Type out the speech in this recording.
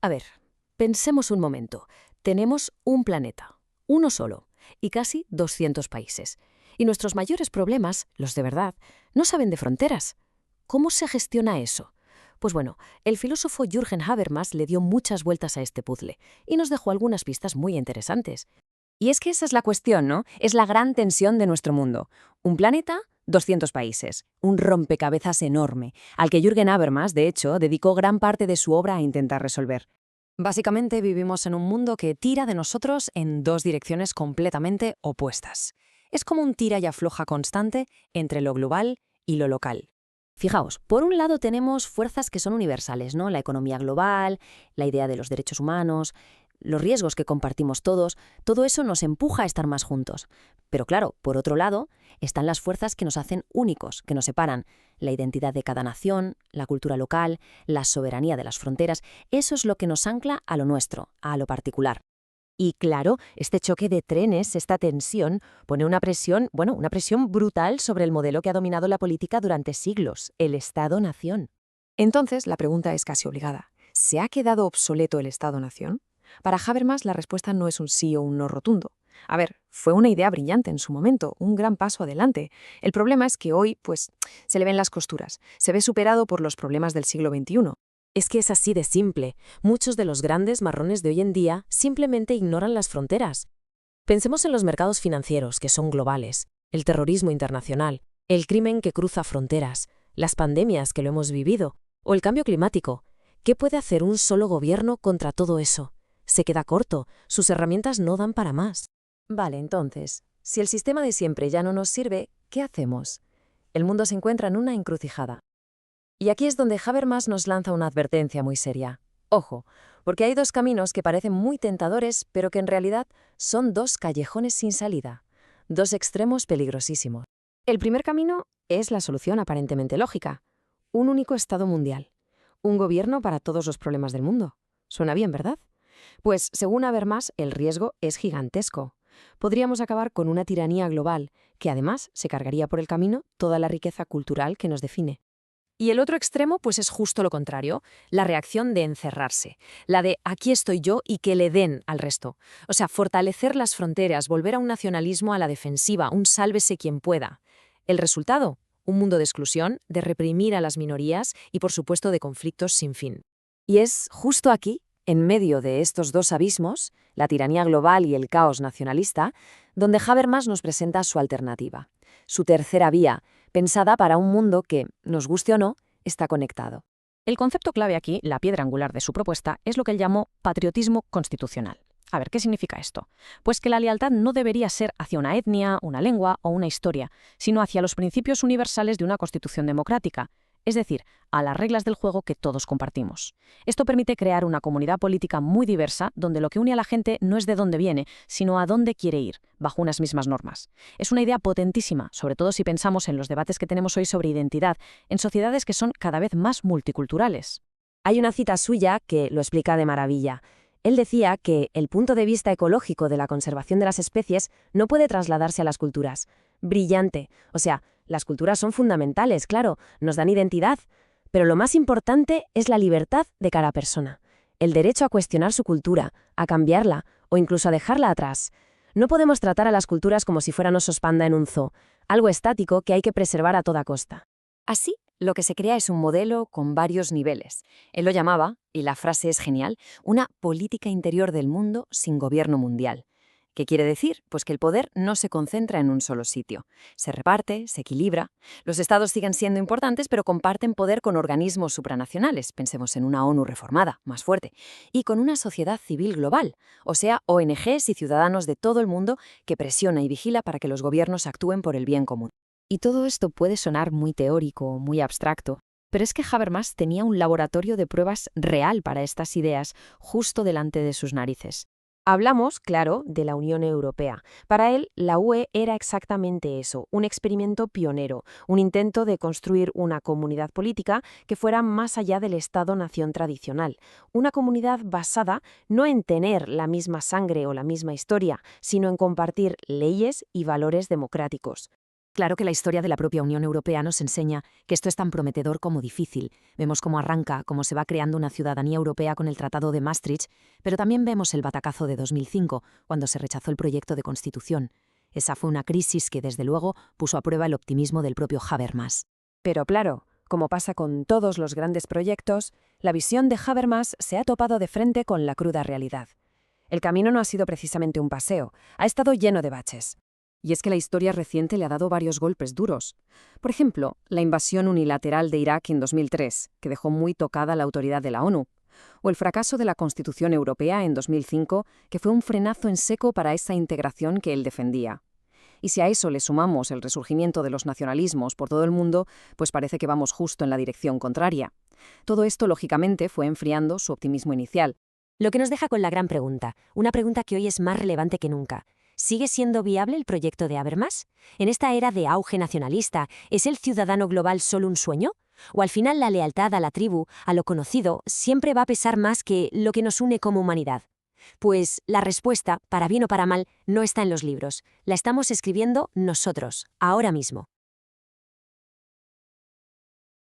A ver, pensemos un momento. Tenemos un planeta, uno solo, y casi 200 países. Y nuestros mayores problemas, los de verdad, no saben de fronteras. ¿Cómo se gestiona eso? Pues bueno, el filósofo Jürgen Habermas le dio muchas vueltas a este puzzle y nos dejó algunas pistas muy interesantes. Y es que esa es la cuestión, ¿no? Es la gran tensión de nuestro mundo. Un planeta, 200 países. Un rompecabezas enorme, al que Jürgen Habermas, de hecho, dedicó gran parte de su obra a intentar resolver. Básicamente vivimos en un mundo que tira de nosotros en dos direcciones completamente opuestas. Es como un tira y afloja constante entre lo global y lo local. Fijaos, por un lado tenemos fuerzas que son universales, ¿no? La economía global, la idea de los derechos humanos, los riesgos que compartimos todos, todo eso nos empuja a estar más juntos. Pero claro, por otro lado, están las fuerzas que nos hacen únicos, que nos separan, la identidad de cada nación, la cultura local, la soberanía de las fronteras, eso es lo que nos ancla a lo nuestro, a lo particular. Y claro, este choque de trenes, esta tensión, pone una presión, una presión brutal sobre el modelo que ha dominado la política durante siglos, el Estado-nación. Entonces, la pregunta es casi obligada. ¿Se ha quedado obsoleto el Estado-nación? Para Habermas, la respuesta no es un sí o un no rotundo. A ver, fue una idea brillante en su momento, un gran paso adelante. El problema es que hoy, se le ven las costuras. Se ve superado por los problemas del siglo XXI. Es que es así de simple. Muchos de los grandes marrones de hoy en día simplemente ignoran las fronteras. Pensemos en los mercados financieros, que son globales, el terrorismo internacional, el crimen que cruza fronteras, las pandemias que lo hemos vivido, o el cambio climático. ¿Qué puede hacer un solo gobierno contra todo eso? Se queda corto, sus herramientas no dan para más. Vale, entonces, si el sistema de siempre ya no nos sirve, ¿qué hacemos? El mundo se encuentra en una encrucijada. Y aquí es donde Habermas nos lanza una advertencia muy seria. Ojo, porque hay dos caminos que parecen muy tentadores, pero que en realidad son dos callejones sin salida, dos extremos peligrosísimos. El primer camino es la solución aparentemente lógica. Un único Estado mundial. Un gobierno para todos los problemas del mundo. Suena bien, ¿verdad? Pues, según Habermas, el riesgo es gigantesco. Podríamos acabar con una tiranía global, que además se cargaría por el camino toda la riqueza cultural que nos define. Y el otro extremo, pues es justo lo contrario, la reacción de encerrarse, la de aquí estoy yo y que le den al resto. O sea, fortalecer las fronteras, volver a un nacionalismo a la defensiva, un sálvese quien pueda. El resultado, un mundo de exclusión, de reprimir a las minorías y, por supuesto, de conflictos sin fin. Y es justo aquí, en medio de estos dos abismos, la tiranía global y el caos nacionalista, donde Habermas nos presenta su alternativa, su tercera vía, pensada para un mundo que, nos guste o no, está conectado. El concepto clave aquí, la piedra angular de su propuesta, es lo que él llamó patriotismo constitucional. A ver, ¿qué significa esto? Pues que la lealtad no debería ser hacia una etnia, una lengua o una historia, sino hacia los principios universales de una constitución democrática, es decir, a las reglas del juego que todos compartimos. Esto permite crear una comunidad política muy diversa, donde lo que une a la gente no es de dónde viene, sino a dónde quiere ir, bajo unas mismas normas. Es una idea potentísima, sobre todo si pensamos en los debates que tenemos hoy sobre identidad, en sociedades que son cada vez más multiculturales. Hay una cita suya que lo explica de maravilla. Él decía que el punto de vista ecológico de la conservación de las especies no puede trasladarse a las culturas. Brillante. O sea, las culturas son fundamentales, claro, nos dan identidad, pero lo más importante es la libertad de cada persona, el derecho a cuestionar su cultura, a cambiarla o incluso a dejarla atrás. No podemos tratar a las culturas como si fueran osos panda en un zoo, algo estático que hay que preservar a toda costa. Así, lo que se crea es un modelo con varios niveles. Él lo llamaba, y la frase es genial, una política interior del mundo sin gobierno mundial. ¿Qué quiere decir? Pues que el poder no se concentra en un solo sitio. Se reparte, se equilibra. Los estados siguen siendo importantes, pero comparten poder con organismos supranacionales, pensemos en una ONU reformada, más fuerte, y con una sociedad civil global, o sea, ONGs y ciudadanos de todo el mundo que presiona y vigila para que los gobiernos actúen por el bien común. Y todo esto puede sonar muy teórico, muy abstracto, pero es que Habermas tenía un laboratorio de pruebas real para estas ideas justo delante de sus narices. Hablamos, claro, de la Unión Europea. Para él, la UE era exactamente eso, un experimento pionero, un intento de construir una comunidad política que fuera más allá del Estado-nación tradicional, una comunidad basada no en tener la misma sangre o la misma historia, sino en compartir leyes y valores democráticos. Claro que la historia de la propia Unión Europea nos enseña que esto es tan prometedor como difícil. Vemos cómo arranca, cómo se va creando una ciudadanía europea con el Tratado de Maastricht, pero también vemos el batacazo de 2005, cuando se rechazó el proyecto de constitución. Esa fue una crisis que, desde luego, puso a prueba el optimismo del propio Habermas. Pero claro, como pasa con todos los grandes proyectos, la visión de Habermas se ha topado de frente con la cruda realidad. El camino no ha sido precisamente un paseo, ha estado lleno de baches. Y es que la historia reciente le ha dado varios golpes duros. Por ejemplo, la invasión unilateral de Irak en 2003, que dejó muy tocada la autoridad de la ONU, o el fracaso de la Constitución Europea en 2005, que fue un frenazo en seco para esa integración que él defendía. Y si a eso le sumamos el resurgimiento de los nacionalismos por todo el mundo, pues parece que vamos justo en la dirección contraria. Todo esto, lógicamente, fue enfriando su optimismo inicial. Lo que nos deja con la gran pregunta, una pregunta que hoy es más relevante que nunca. ¿Sigue siendo viable el proyecto de Habermas? En esta era de auge nacionalista, ¿es el ciudadano global solo un sueño? ¿O al final la lealtad a la tribu, a lo conocido, siempre va a pesar más que lo que nos une como humanidad? Pues la respuesta, para bien o para mal, no está en los libros. La estamos escribiendo nosotros, ahora mismo.